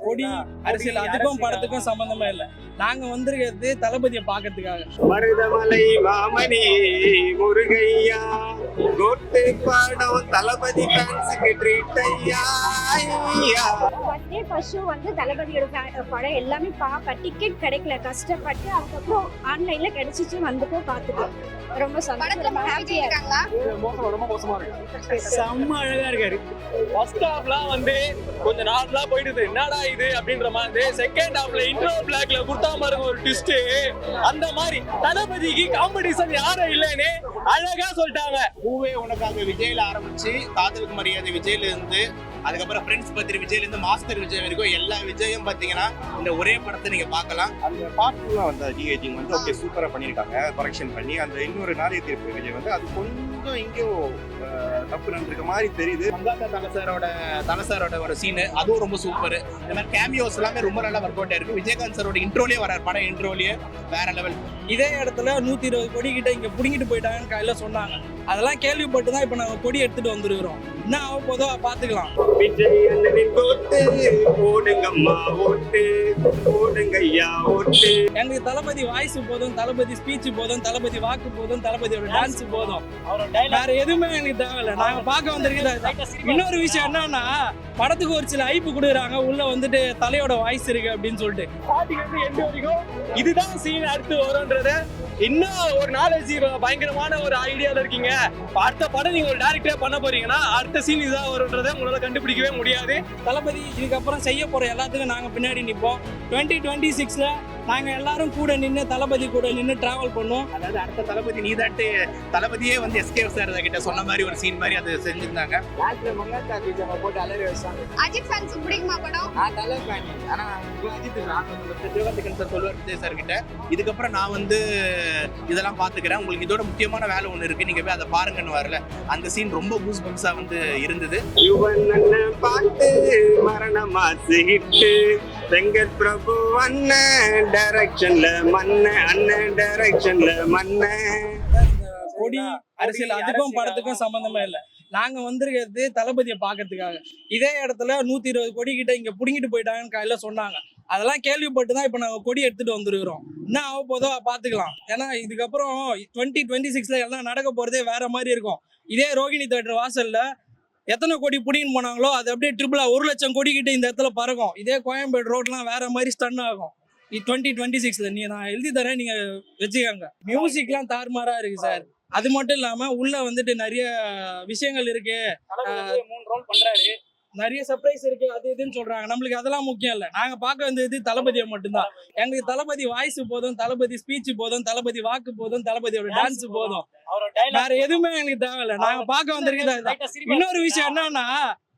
கொடி அரசியல் அதுக்கும் படத்துக்கும் சம்பந்தமே இல்லை. நாங்க வந்திருக்கிறது தளபதியை பாக்கிறதுக்காக. மருதமலை மாமணி முருகையா கோட்டு படம் தளபதி ஃபேன்ஸுக்கு ட்ரீட் ஐயா. ஃபர்ஸ்ட் ஷோ வந்து தளபதியோட படம் எல்லாமே பார்க்க டிக்கெட் கிடைக்கல, கஷ்டப்பட்டு அதுக்கப்புறம் ஆன்லைன்ல கிடைச்சிச்சு, வந்துட்டு பார்த்துட்டோம். ரொம்ப சந்தோஷம், ஹாப்பியா இருக்காங்களா? ரொம்ப மோசமா இருக்கு. செம்ம அழகா இருக்காரு. ஃபர்ஸ்ட் ஹாஃப்லாம் வந்து கொஞ்சம் நார்மலா போயிடுது, என்னடா இது அப்படின்ற மாதிரி. செகண்ட் ஹாஃப்ல இன்ட்ரோ பிளாக்ல குடுத்தா மாதிரி ஒரு ட்விஸ்ட், அந்த மாதிரி தளபதிக்கு காம்படிஷன் யாரும் இல்லைன்னு அழகா சொல்லிட்டாங்க. பூவே உனக்காக விஜயில ஆரம்பிச்சு காதலுக்கு மரியாதை விஜயில இருந்து அதுக்கப்புறம் ஃப்ரெண்ட்ஸ் பத்திரி விஜயில இருந்து மாஸ்டர் விஜய் வரைக்கும் எல்லா விஜயும் பாத்தீங்கன்னா இந்த ஒரே படத்தை நீங்க பார்க்கலாம். அந்த பாட்டுலாம் வந்து டிஏஜிங் வந்து ஓகே சூப்பரா பண்ணியிருக்காங்க, கரெக்ஷன் பண்ணி. அந்த இன்னொரு நாரிய தீர்ப்பு விஜய் வந்து அது கொஞ்சம் எங்கேயோ தப்பு நடந்திருக்க மாதிரி தெரியுது. மங்காத்தா தலசாரோட ஒரு சீனு அதுவும் ரொம்ப சூப்பர். இந்த மாதிரி கேமியோஸ் எல்லாமே ரொம்ப நல்லா ஒர்க் அவுட் ஆயிருக்கு. விஜயகாந்த் சாரோட இன்ட்ரோலயே வராரு, படம் இன்ட்ரோலயே வேற லெவல். இதே இடத்துல 120 கோடி கிட்ட இங்க புடிங்கிட்டு போயிட்டாங்கன்னு கையில சொன்னாங்க. அதெல்லாம் கேள்விப்பட்டு தான் இப்ப நாங்க கொடி எடுத்துட்டு வந்துருக்கிறோம். என்ன ஆக போதோ பாத்துக்கலாம். விஜய் அண்ணனின் கோட்டு ஓடுங்கம்மா ஓட்டு ஓடுங்க ஐயா ஓட்டு. எங்களுக்கு தளபதி வாய்ஸ் போதும், தளபதி ஸ்பீச் போதும், தளபதி வாக்கு போதும், தளபதியோட டான்ஸ் போதும். வேற எதுவுமே எங்களுக்கு தேவையில்லை. நாங்க பார்க்க வந்திருக்கிறது. இன்னொரு விஷயம் என்னன்னா, படத்துக்கு ஒரு சில ஐப்பு கொடுக்குறாங்க, உள்ள வந்துட்டு தலையோட வாய்ஸ் இருக்கு அப்படின்னு சொல்லிட்டு. எண்டு வரைக்கும் இதுதான் சீன் அடுத்து வரும்ன்றத இன்னும் ஒரு நாலேஜ் பயங்கரமான ஒரு ஐடியால இருக்கீங்க. அடுத்த படம் நீங்க ஒரு டைரக்டரா பண்ண போறீங்கன்னா அடுத்த சீன் இதான் வரும்ன்றத உங்களால கண்டுபிடிக்கவே முடியாது. தளபதி இதுக்கப்புறம் செய்ய போற எல்லாத்துக்கும் நாங்க பின்னாடி நிற்போம். 2026ல நாங்க எல்லாரும் கூட நின்று தளபதி கூட நின்று டிராவல் பண்ணுவோம். அதாவது அடுத்த தளபதி நீதாட்டு தளபதியே வந்து எஸ்கேஎஃப் சார் கிட்ட சொன்ன மாதிரி ஒரு சீன் மாதிரி அது செஞ்சிருந்தாங்க. அஜித் ஃபேன்ஸ் பிடிக்குமா படம்? சொல்லுவார் விஜய் சார் கிட்ட, இதுக்கப்புறம் நான் வந்து இதெல்லாம் பாத்துக்கிறேன், உங்களுக்கு இதோட முக்கியமான வேலை ஒண்ணு இருக்கு, நீங்க போய் அதை பாருங்கன்னு வரல. அந்த சீன் ரொம்ப கூஸ் பம்ஸா வந்து இருந்தது. பாட்டு மரணமா ஹிட்டு வெங்கட் பிரபு அண்ணன் டைரக்ஷன்ல அண்ணன் டைரக்ஷன்ல கொடி அரசியல் அதுக்கும் படத்துக்கும் சம்பந்தமே இல்லை. நாங்க வந்திருக்கிறது தளபதியை பாக்கிறதுக்காக. இதே இடத்துல 120 கோடி கிட்ட இங்க புடிங்கிட்டு போயிட்டாங்கன்னு கையில சொன்னாங்க. அதெல்லாம் கேள்விப்பட்டு தான் இப்ப நாங்க கொடி எடுத்துட்டு வந்துருக்கிறோம். என்ன ஆக போதோ பாத்துக்கலாம். ஏன்னா இதுக்கப்புறம் 2026ல எல்லாம் நடக்க போறதே வேற மாதிரி இருக்கும். இதே ரோகிணி தேட்டர் வாசல்ல எத்தனை கோடி புடின்னு போனாங்களோ அது அப்படியே ட்ரிபிளா 1 லட்சம் கோடி கிட்ட இந்த இடத்துல பறக்கும். இதே கோயம்பேடு ரோட்லாம் வேற மாதிரி ஸ்டன் ஆகும் 2026ல. நான் எழுதி தரேன், நீங்க வச்சுக்கோங்க. மியூசிக்லாம் தாறுமாறா இருக்கு சார். அது மட்டும் இல்லாம உள்ள வந்துட்டு நிறைய விஷயங்கள் இருக்கு, 3 ரோல் பண்றாரு, நிறைய சர்ப்ரைஸ் இருக்கு, அது இதுன்னு சொல்றாங்க. நம்மளுக்கு அதெல்லாம் முக்கியம் இல்ல. நாங்க பார்க்க வந்தது தளபதியை மட்டும்தான். எங்களுக்கு தளபதி வாய்ஸ் போதும், தளபதி ஸ்பீச் போதும், தளபதி வாக்கு போதும், தளபதியோட டான்ஸ் போதும். வேற எதுவுமே எங்களுக்கு தேவையில்லை. நாங்க பார்க்க வந்திருக்கிறது. இன்னொரு விஷயம் என்னன்னா,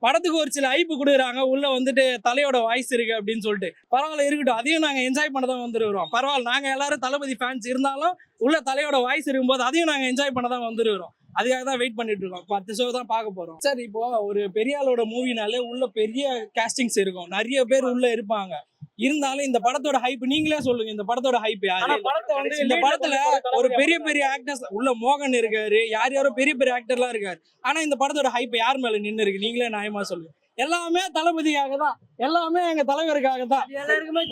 படத்துக்கு ஒரு சில ஐப்பு கொடுக்குறாங்க, உள்ள வந்துட்டு தலையோட வாய்ஸ் இருக்கு அப்படின்னு சொல்லிட்டு. பரவாயில்ல, இருக்கட்டும், அதையும் நாங்க என்ஜாய் பண்ண தான் வந்துருக்கிறோம். பரவாயில்ல, நாங்க எல்லாரும் தளபதி ஃபேன்ஸ் இருந்தாலும் உள்ள தலையோட வாய்ஸ் இருக்கும்போது அதையும் நாங்க என்ஜாய் பண்ண தான் வந்துருக்கிறோம். அதுக்காக தான் வெயிட் பண்ணிட்டு இருக்கோம். 10 ஷோ தான் பார்க்க போறோம் சார். இப்போ ஒரு பெரிய ஆளோட மூவினாலே உள்ள பெரிய காஸ்டிங்ஸ் இருக்கும், நிறைய பேர் உள்ள இருப்பாங்க. இருந்தாலும் இந்த படத்தோட ஹைப் நீங்களே சொல்லுங்க. இந்த படத்தோட ஹைப் யாரு? இந்த படத்துல ஒரு பெரிய பெரிய ஆக்டர்ஸ் உள்ள மோகன் இருக்காரு, யாரோ பெரிய பெரிய ஆக்டர்லாம் இருக்காரு. ஆனா இந்த படத்தோட ஹைப் யார் மேல நின்று இருக்கு? நீங்களே நியாயமா சொல்லுங்க. எல்லாமே தளபதிக்காக தான், எல்லாமே எங்க தலைவருக்காக தான்.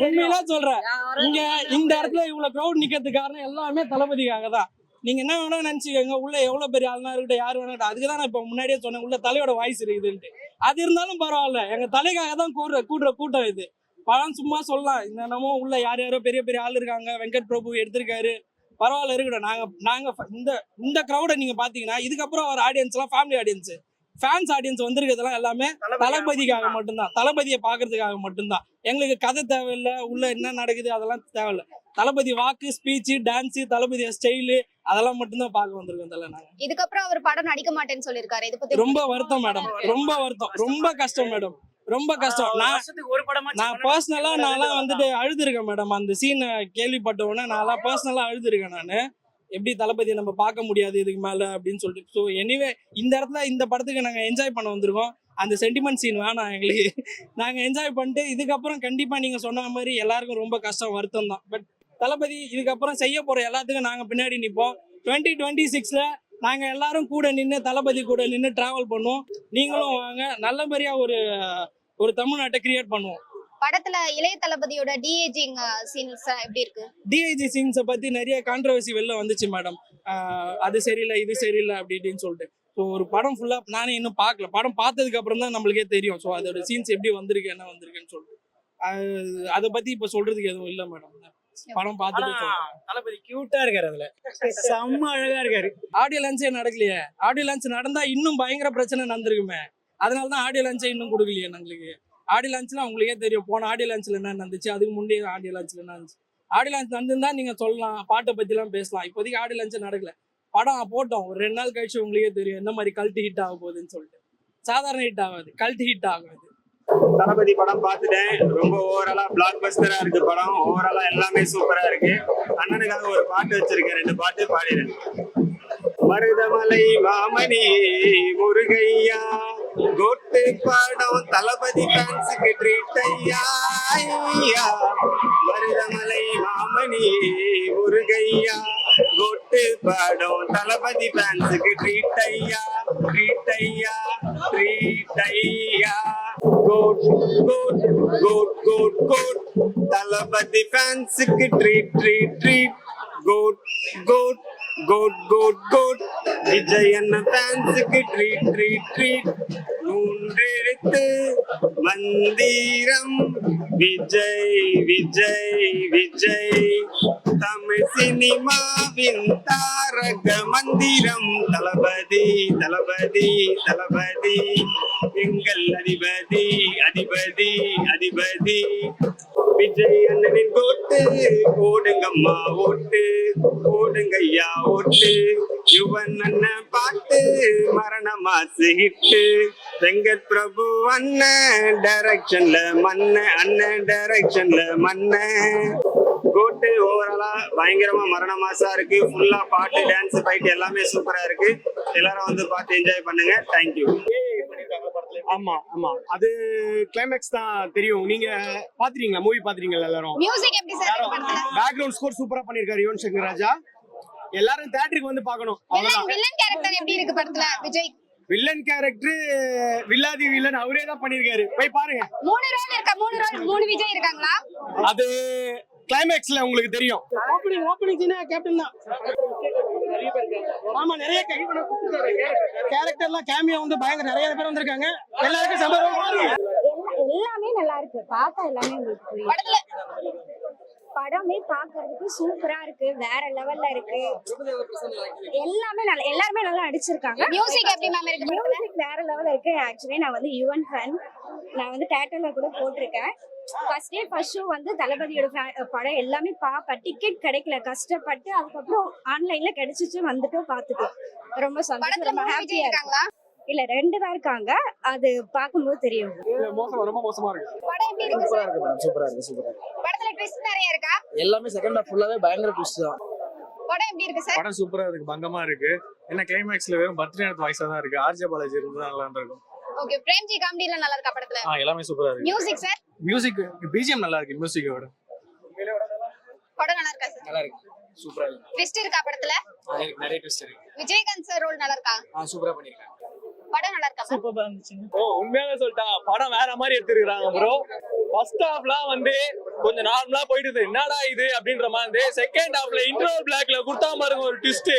உண்மையில சொல்றேன், இங்க இந்த இடத்துல இவ்வளவு கிரௌட் நிக்கிறதுக்கு காரணம் எல்லாமே தளபதிக்காக தான். நீங்க என்ன வேணா நினைச்சுக்கோங்க, உள்ள எவ்வளவு பெரிய ஆளுனா இருக்கட்டும், யாரு வேணா. அதுக்குதான் நான் இப்ப முன்னாடியே சொன்னேன், உள்ள தலையோட வாய்ஸ் இருக்குதுன்ட்டு. அது இருந்தாலும் பரவாயில்ல, எங்க தலைக்காக தான் கூடுற கூட்டம் இது. படம் சும்மா சொல்லலாம், என்னமோ உள்ள யாரோ பெரிய பெரிய ஆள் இருக்காங்க, வெங்கட் பிரபு எடுத்திருக்காரு, பரவாயில்ல, இருக்கட்டும். நாங்க இந்த கிரௌட நீங்க பாத்தீங்கன்னா இதுக்கப்புறம் ஒரு ஆடியன்ஸ் எல்லாம் ஃபேமிலி ஆடியன்ஸ், ஃபேன்ஸ் ஆடியன்ஸ் வந்திருக்கிறதுலாம் எல்லாமே தளபதிக்காக மட்டும்தான், தளபதியை பாக்குறதுக்காக மட்டும்தான். எங்களுக்கு கதை தேவையில்லை, உள்ள என்ன நடக்குது அதெல்லாம் தேவையில்லை. தளபதி வாக்கு, ஸ்பீச், டான்ஸ், தளபதி ஸ்டைலு அதெல்லாம் மட்டும்தான் பார்க்க வந்திருக்கோம். தல நாங்க இதுக்கப்புறம் அவர் படம் நடிக்க மாட்டேன்னு சொல்லியிருக்காரு. இது பத்தி ரொம்ப வருத்தம் மேடம், ரொம்ப வருத்தம், ரொம்ப கஷ்டம் மேடம், ரொம்ப கஷ்டம். நான் பர்சனலா நான்லாம் வந்துட்டு அழுதுருக்கேன் மேடம். அந்த சீனை கேள்விப்பட்ட உடனே நான்லாம் பர்சனலா அழுதுருக்கேன். நானு எப்படி தளபதியை நம்ம பார்க்க முடியாது இதுக்கு மேல அப்படின்னு சொல்லிட்டு. ஸோ எனிவே இந்த இடத்துல இந்த படத்துக்கு நாங்க என்ஜாய் பண்ண வந்திருக்கோம். அந்த சென்டிமெண்ட் சீன் வேணாம் எங்களுக்கு. நாங்க என்ஜாய் பண்ணிட்டு இதுக்கப்புறம் கண்டிப்பா நீங்க சொன்ன மாதிரி எல்லாருக்கும் ரொம்ப கஷ்டம், வருத்தம் தான். பட் தளபதி இதுக்கப்புறம் செய்ய போற எல்லாத்துக்கும் நாங்க பின்னாடி நிற்போம். 2026ல நாங்க எல்லாரும் கூட நின்று தளபதி கூட நின்று டிராவல் பண்ணுவோம். நீங்களும் வாங்க, நல்லபடியா ஒரு தமிழ்நாட்டை கிரியேட் பண்ணுவோம். படத்துல இளைய தளபதியோட டிஏஜிங் சீன்ஸ் எப்படி இருக்கு? டிஐஜி சீன்ஸை பத்தி நிறைய கான்ட்ரவர்சி வெளில வந்துச்சு மேடம். அது சரியில்லை இது சரியில்லை அப்படி இப்படின்னு சொல்லிட்டு. ஸோ ஒரு படம் ஃபுல்லா நானே இன்னும் பார்க்கல. படம் பார்த்ததுக்கு அப்புறம் தான் நம்மளுக்கே தெரியும். ஸோ அதோட சீன்ஸ் எப்படி வந்திருக்கு என்ன வந்திருக்குன்னு சொல்லிட்டு அதை பத்தி இப்ப சொல்றதுக்கு எதுவும் இல்லை மேடம். படம் பார்த்துட்டு தளபதி கியூட்டா இருக்காரு, அதுல செம்ம அழகா இருக்காரு. ஆடியோ லான்ச்சே நடக்கலையே. ஆடியோ லான்ச் நடந்தா இன்னும் பயங்கர பிரச்சனை நடந்திருக்குமே. அதனாலதான் ஆடியோ லான்ச்சே இன்னும் கொடுக்கலையே எங்களுக்கு. ஆடியோ லான்ச்லாம் உங்களுக்கே தெரியும். போன ஆடியோ லான்ச்ல என்ன நடந்துச்சு, அதுக்கு முந்தைய ஆடியோ லான்ச்ல என்ன இருந்துச்சு. ஆடியோ லான்ச் நடந்திருந்தா நீங்க சொல்லலாம், பாட்டை பத்தி எல்லாம் பேசலாம். இப்போதைக்கு ஆடியோ லான்ச்சே நடக்கல. படம் போட்டோம், ஒரு 2 நாள் கழிச்சு உங்களுக்கே தெரியும் எந்த மாதிரி கல்ட் ஹிட் ஆக போகுதுன்னு சொல்லிட்டு. சாதாரண ஹிட் ஆகாது, கல்ட் ஹிட் ஆகாது. தளபதி படம் பார்த்துட்டேன். ரொம்ப ஓவராலா பிளாக் பஸ்டரா இருக்கு படம். ஓவராலா எல்லாமே சூப்பரா இருக்கு. அண்ணனுக்காக ஒரு பாட்டு வச்சிருக்கேன், 2 பாட்டு பாடிடுறேன். மருதமலை மாமணி முருகையா, கோட்டு படம் தளபதி ஃபேன்ஸுக்கு ட்ரீட் ஐயா ஐயா. மருதமலை மாமணி முருகையா, கோட்டு படம் தளபதி ஃபேன்ஸுக்கு ட்ரீட் ஐயா ட்ரீட் ஐயா ட்ரீட் ஐயா. Goat goat goat goat goat Thalapathy ஃபேன்ஸுக்கு treat treat treat. Goat goat goat goat goat Vijay அண்ணா ஃபேன்ஸுக்கு ட்ரீட் ட்ரீட் ட்ரீட். 3 எழுத்து மந்திரம் விஜய் விஜய் விஜய். தமிழ் சினிமாவின் தாரக மந்திரம் தளபதி தளபதி தளபதி. எங்கள் அதிபதி அதிபதி அதிபதி. விஜய் அண்ணனின் கோட்டு போடுங்கம்மா ஓட்டு, போடுங்கய்யா ஓட்டு. யுவன் அண்ணன் பாட்டு மரண மாசு ஹிட்டு. வெங்கட் பிரபு அண்ணன் டைரக்ஷன்ல மன்ன, அண்ணன் டைரக்ஷன்ல மன்ன. கோட்டு ஓவராலா பயங்கரமா மரண மாசா இருக்கு. ஃபுல்லா பாட்டு டான்ஸ் ஃபைட் எல்லாமே சூப்பரா இருக்கு. எல்லாரும் வந்து பார்த்து என்ஜாய் பண்ணுங்க. தேங்க்யூ. ஆமா ஆமா, அது கிளைமேக்ஸ் தான் தெரியும். நீங்க பாத்துறீங்களா, மூவி பாத்துறீங்களா எல்லாரும்? மியூசிக் எப்படி சார் இருக்கு படத்துல? பேக்ரவுண்ட் ஸ்கோர் சூப்பரா பண்ணிருக்காரு யுவன் சங்கர் ராஜா. எல்லாரும் தியேட்டருக்கு வந்து பார்க்கணும். அவ்வளவுதான். வில்லன் கேரக்டர் எப்படி இருக்கு படத்துல விஜய்? வில்லன் கேரக்டர் வில்லாதி வில்லன் அவரே தான் பண்ணிருக்காரு, போய் பாருங்க. 3 ரோல் இருக்கா? 3 விஜய் இருக்காங்களா? அது கிளைமேக்ஸ்ல உங்களுக்கு தெரியும். ஓப்பனிங் சீனா கேப்டன் தான். ஆமா, நிறைய கேரக்டர்லாம் கேமியா வந்து பயங்கர நிறைய பேர் வந்திருக்காங்க. எல்லாருக்கும் எல்லாமே நல்லா இருக்கு. பார்த்தா எல்லாமே உங்களுக்கு புரியும். படத்துல படமே பாக்குறதுக்கு சூப்பரா இருக்கு. வேற லெவல்ல இருக்கு. எல்லாருமே நல்லா நடிச்சிருக்காங்க. மியூசிக் எப்படி மேம் இருக்கு படத்துல? மியூசிக் வேற லெவல்ல இருக்கு. ஆக்சுவலி நான் வந்து யுவன் ஃபேன். நான் வந்து தியேட்டர்ல கூட போட்டிருக்கேன். ஃபர்ஸ்ட் ஷோ வந்து தளபதியோட படம் எல்லாமே பார்ப்பேன். டிக்கெட் கிடைக்கல, கஷ்டப்பட்டு அதுக்கப்புறம் ஆன்லைன்ல கிடைச்சிச்சு, வந்துட்டோம் பார்த்துட்டோம். ரொம்ப சந்தோஷம், ரொம்ப ஹாப்பியா இருக்காங்களா? இல்ல 2 தான் இருக்காங்க. அது பார்க்கும்போது தெரியும். ரொம்ப மோசமா இருக்கு. படம் எப்படி இருக்கு சார்? சூப்பரா இருக்கு. படத்துல ட்விஸ்ட் நிறைய இருக்கா? எல்லாமே செகண்ட் ஹாஃப் ஃபுல்லாவே பயங்கர ட்விஸ்ட் தான். படம் எப்படி இருக்கு சார்? படம் சூப்பரா இருக்கு, பங்கமா இருக்கு. என்ன கிளைமேக்ஸ்ல வெறும் பத்ரிநாத் வாய்ஸா தான் இருக்கு. ஆர்ஜே பாலாஜி இருந்தா நல்லா இருக்கும். ஓகே, பிரேம்ஜி காமெடில நல்லா இருக்கா படத்துல? எல்லாமே சூப்பரா இருக்கு. Music sir? மியூசிக் பிஜிஎம் நல்லா இருக்கு. மியூசிக்கோட படம் நல்லா இருக்கா சார்? நல்லா இருக்கு, சூப்பரா இருக்கு. ட்விஸ்ட் இருக்கா படத்துல? நிறைய ட்விஸ்ட் இருக்கு. விஜயகாந்த் சார் ரோல் நல்லா இருக்கா? சூப்பரா பண்ணிருக்காங்க. படம் நல்லா இருக்கா? சூப்பரா இருந்துச்சு. உண்மையாவே சொல்லிட்டா படம் வேற மாதிரி எடுத்துருக்காங்க ப்ரோ. ஃபர்ஸ்ட் ஹாஃப்லாம் வந்து கொஞ்சம் நார்மலா போயிடுது, என்னடா இது அப்படின்ற மாதிரி. செகண்ட் ஹாஃப்ல இன்ட்ரோ பிளாக்ல குடுத்தா பாருங்க ஒரு ட்விஸ்ட்.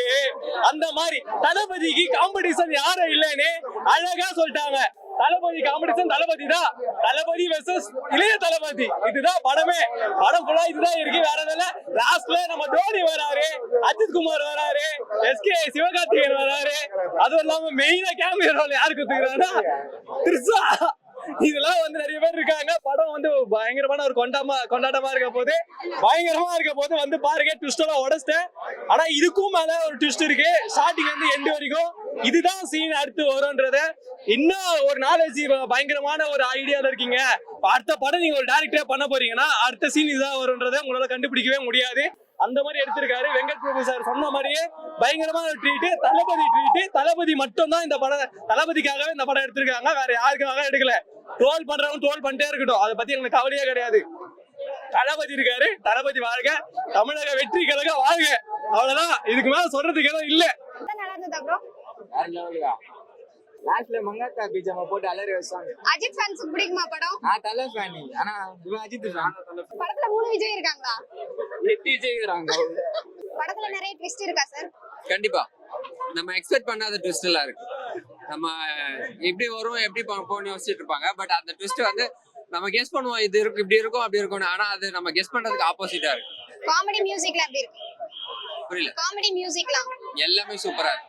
அந்த மாதிரி தளபதிக்கு காம்படிஷன் யாரும் இல்லைன்னு அழகா சொல்லிட்டாங்க. தளபதி காம்படிஷன் தளபதி தான். தளபதி வெர்சஸ் இளைய தளபதி, இதுதான் படமே. படம் ஃபுல்லா இதுதான் இருக்கு, வேற எதுல. லாஸ்ட்ல நம்ம தோனி வராரு, அஜித் குமார் வராரு, எஸ்கே சிவகார்த்திகேயன் வராரு. அதுவும் இல்லாம மெயினா கேமியோ ரோல் யாரு கொடுத்துக்கிறாங்கன்னா திரிஷா. இதெல்லாம் வந்து நிறைய பேர் இருக்காங்க. படம் வந்து பயங்கரமான ஒரு கொண்டாட்டமா இருக்க போது, பயங்கரமா இருக்க போது வந்து பாருங்க. ட்விஸ்ட் எல்லாம் உடச்சிட்டேன். ஆனா இதுக்கும் மேல ஒரு ட்விஸ்ட் இருக்கு. ஸ்டார்டிங் வந்து எண்ட் வரைக்கும் இதுதான் சீன் அடுத்து வரும்ன்றத இன்னும் ஒரு நாலேஜ் பயங்கரமான ஒரு ஐடியால இருக்கீங்க. அடுத்த படம் நீங்க ஒரு டைரக்டரா பண்ண போறீங்கன்னா அடுத்த சீன் இதுதான் வரும்ன்றத உங்களால கண்டுபிடிக்கவே முடியாது. அந்த மாதிரி எடுத்திருக்காரு வெங்கட் பிரபு சார். சொன்ன மாதிரியே பயங்கரமான ட்ரீட், தளபதி ட்ரீட். தளபதி மட்டும் தான் இந்த படம், தளபதிக்காகவே இந்த படம் எடுத்திருக்காங்க, வேற யாருக்காக எடுக்கல. ட்ரோல் பண்றவங்க ட்ரோல் பண்ணிட்டே இருக்கட்டும், அதை பத்தி எங்களுக்கு கவலையே கிடையாது. தளபதி இருக்காரு, தளபதி வாழ்க, தமிழக வெற்றி கழக வாழ்க. அவ்வளவுதான், இதுக்கு மேல சொல்றதுக்கு எதுவும் இல்ல. நல்லா இருந்ததா ப்ரோ? லாஸ்ட்ல மங்காத்தா பீஜாம போட்டு அலறி வச்சாங்க. அஜித் ஃபேன்ஸுக்கு பிடிக்குமா படம்? நான் தலை ஃபேன், ஆனா இவன் அஜித் ஃபேன். படத்துல 3 விஜய் இருக்காங்களா? விஜய்ங்கறாங்க. படத்துல நிறைய ட்விஸ்ட் இருக்கா சார்? கண்டிப்பா நம்ம எக்ஸ்பெக்ட் பண்ணாத ட்விஸ்ட் எல்லாம் இருக்கு. நம்ம எப்படி வரும் எப்படி போகணும் யோசிச்சுட்டு இருப்பாங்க. பட் அந்த ட்விஸ்ட் வந்து நம்ம கெஸ் பண்ணுவோம், இது இருக்கு இப்படி இருக்கும் அப்படி இருக்கும். ஆனா அது நம்ம கெஸ் பண்றதுக்கு ஆப்போசிட்டா இருக்கு. காமெடி மியூசிக்ல எப்படி இருக்கு? புரியல. காமெடி மியூசிக்லாம் எல்லாமே சூப்பரா இருக்கு.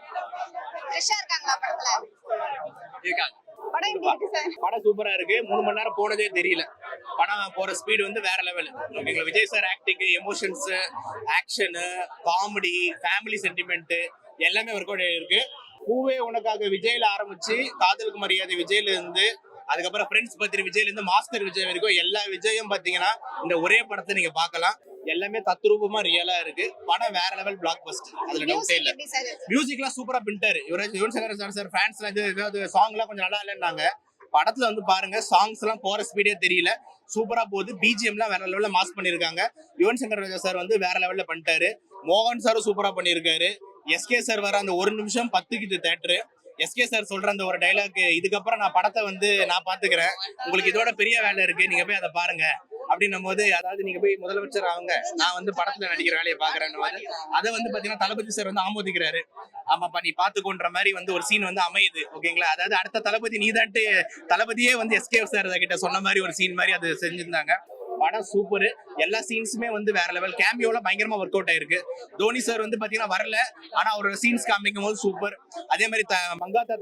ஃப்ரெஷ்ஷா இருக்காங்களா படத்துல? இருக்காங்க. படம் எப்படி இருக்கு சார்? படம் சூப்பரா இருக்கு. 3 மணி நேரம் போனதே தெரியல. படம் போற ஸ்பீடு வந்து வேற லெவல். ஓகேங்களா, Vijay sir acting, emotions, action, comedy, family sentiment எல்லாமே ஒர்க் அவுட் இருக்கு. பூவே உனக்காக விஜய்ல ஆரம்பிச்சு காதலுக்கு மரியாதை விஜய்ல இருந்து அதுக்கப்புறம் ஃப்ரெண்ட்ஸ் பத்திரி விஜய்ல இருந்து மாஸ்டர் விஜய் வரைக்கும் எல்லா விஜயும் பாத்தீங்கன்னா இந்த ஒரே படத்தை நீங்க பார்க்கலாம். எல்லாமே தத்ரூபமா ரியலா இருக்கு. படம் வேற லெவல் பிளாக் பஸ்டர், அதுல டவுட்டே இல்ல. மியூசிக்லாம் சூப்பரா பின்ட்டாரு. யுவன் சங்கர் சார் ஃபேன்ஸ்ல ஏதாவது சாங் எல்லாம் கொஞ்சம் நல்லா இல்லைன்னாங்க. படத்துல வந்து பாருங்க, சாங்ஸ் எல்லாம் போற ஸ்பீடே தெரியல, சூப்பரா போகுது. பிஜிஎம் எல்லாம் வேற லெவல்ல மாஸ் பண்ணிருக்காங்க. யுவன் சங்கர் ராஜா சார் வந்து வேற லெவல்ல பண்ணிட்டாரு. மோகன் சாரும் சூப்பரா பண்ணிருக்காரு. எஸ்கே சார் வர அந்த 1 நிமிஷம் 10 தேட்டரு. எஸ்கே சார் சொல்ற அந்த ஒரு டைலாக், இதுக்கப்புறம் நான் படத்தை வந்து நான் பாத்துக்கிறேன், உங்களுக்கு இதோட பெரிய வேலை இருக்கு, நீங்க போய் அதை பாருங்க அப்படின்னும் போது, அதாவது நீங்க போய் முதலமைச்சர் ஆகுங்க, நான் வந்து படத்துல நடிக்கிற வேலையை பாக்குறேன்னு அதை வந்து பாத்தீங்கன்னா தளபதி சார் வந்து ஆமோதிக்கிறாரு. ஆமாப்பா நீ பாத்துக்கோன்ற மாதிரி வந்து ஒரு சீன் வந்து அமையுது. ஓகேங்களா, அதாவது அடுத்த தளபதி நீதான்ட்டு தளபதியே வந்து எஸ்கே சார் கிட்ட சொன்ன மாதிரி ஒரு சீன் மாதிரி அது செஞ்சிருந்தாங்க. படம் சூப்பர். எல்லா சீன்ஸுமே வந்து வேற லெவல். கேமியோல பயங்கரமா ஒர்க் அவுட் ஆயிருக்கு. தோனி சார் வந்து பாத்தீங்கன்னா வரல, ஆனா அவரோட சீன்ஸ் காமிக்கும் போது சூப்பர். அதே மாதிரி மங்காத்தா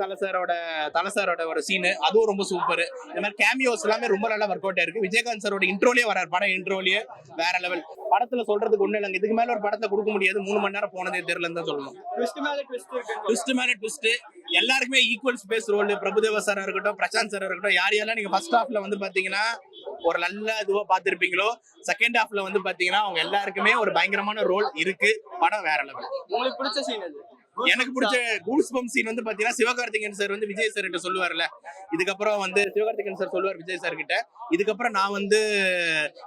தலசாரோட ஒரு சீன், அதுவும் ரொம்ப சூப்பர். இந்த மாதிரி கேமியோஸ் எல்லாமே ரொம்ப நல்லா ஒர்க் அவுட் ஆயிருக்கு. விஜயகாந்த் சாரோட இன்ட்ரோலயே வராரு, படம் இன்ட்ரோலயே வேற லெவல். படத்துல சொல்றதுக்கு ஒண்ணு இல்லைங்க, இதுக்கு மேல ஒரு படத்தை கொடுக்க முடியாது. 3 மணி நேரம் போனதே தெரியலன்னு தான் சொல்லணும். ட்விஸ்ட் மேல ட்விஸ்ட், எல்லாருக்குமே ஈக்குவல் ஸ்பேஸ் ரோல். பிரபுதேவா சாரா இருக்கட்டும், பிரசாந்த் சாரா இருக்கட்டும், யாரெல்லாம் நீங்க ஃபர்ஸ்ட் ஹாஃப்ல வந்து பாத்தீங்கன்னா ஒரு நல்ல இதுவா பாத்திருப்பீங்களோ, செகண்ட் ஹாஃப்ல வந்து பாத்தீங்கன்னா அவங்க எல்லாருக்குமே ஒரு பயங்கரமான ரோல் இருக்கு. படம் வேற லெவல். உங்களுக்கு பிடிச்ச சீன் எது? எனக்கு பிடிச்ச கூஸ் பம்ப் சீன் வந்து பாத்தீங்கன்னா சிவகார்த்திகேயன் சார் வந்து விஜய் சார் கிட்ட சொல்லுவார்ல, இதுக்கப்புறம் வந்து சிவகார்த்திகேயன் சார் சொல்லுவார் விஜய் சார் கிட்ட, இதுக்கப்புறம் நான் வந்து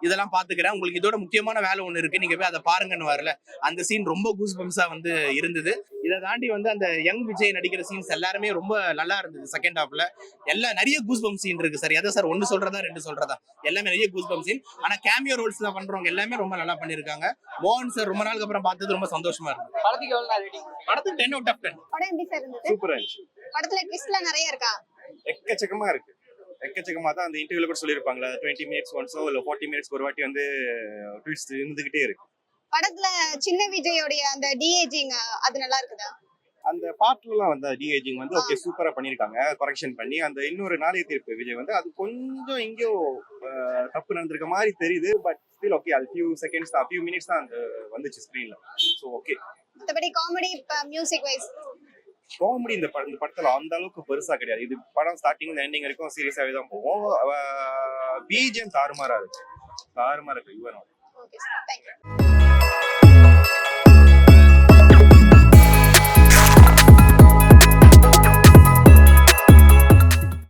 இதெல்லாம் பாத்துக்கிறேன், உங்களுக்கு இதோட முக்கியமான வேலை ஒண்ணு இருக்கு, நீங்க போய் அதை பாருங்கன்னு வரல. அந்த சீன் ரொம்ப கூஸ் பம்ப்ஸா வந்து இருந்தது. இதை தாண்டி வந்து அந்த யங் விஜய் நடிக்கிற சீன்ஸ் எல்லாருமே ரொம்ப நல்லா இருந்தது. செகண்ட் ஹாஃப்ல எல்லாம் நிறைய கூஸ் பம்ப் சீன் இருக்கு சார். எதை சார் 1 சொல்றதா 2 சொல்றதா, எல்லாமே நிறைய கூஸ் பம்ப் சீன். ஆனா கேமியோ ரோல்ஸ்ல பண்றவங்க எல்லாமே ரொம்ப நல்லா பண்ணிருக்காங்க. மோகன் சார் ரொம்ப நாளுக்கு அப்புறம் பார்த்தது ரொம்ப சந்தோஷமா இருக்கு. படத்துக்கு எவ்வளவு ரேட்டிங்? படத்துக்கு 10 out of 10. படம் எப்படி சார் இருந்துச்சு? சூப்பரா இருந்துச்சு. படத்துல ட்விஸ்ட்லாம் நிறைய இருக்கா? எக்கச்சக்கமா இருக்கு. எக்கச்சக்கமா தான் அந்த இன்டர்வியூல கூட சொல்லியிருப்பாங்களா, 20 மினிட்ஸ் ஒன்ஸோ இல்ல 40 மினிட்ஸ் ஒரு வாட்டி வந்து ட்விஸ்ட் இருந்துகிட்டே இருக்கு. படத்துல சின்ன விஜயோடைய அந்த டிஏஜிங் அது நல்லா இருக்குதா? அந்த பாட்டுலாம் வந்து டிஏஜிங் வந்து ஓகே சூப்பரா பண்ணிருக்காங்க, கரெக்ஷன் பண்ணி. அந்த இன்னொரு நாளைய தீர்ப்பு விஜய் வந்து அது கொஞ்சம் எங்கேயோ தப்பு நடந்திருக்க மாதிரி தெரியுது. பட் ஸ்டில் ஓகே, அது ஃபியூ மினிட்ஸ் தான் அந்த வந்துச்சு ஸ்கிரீன்ல. So okay. மத்தபடி காமெடி மியூசிக் வைஸ் காமெடி இந்த படத்துல அந்த அளவுக்கு பெருசா கிடையாது. இது படம் ஸ்டார்டிங் எண்டிங் வரைக்கும் சீரியஸாவே தான் போகும். பிஜிஎம் தாறுமாறா இருக்கு. இவன் ஓகே சார், தேங்க்யூ.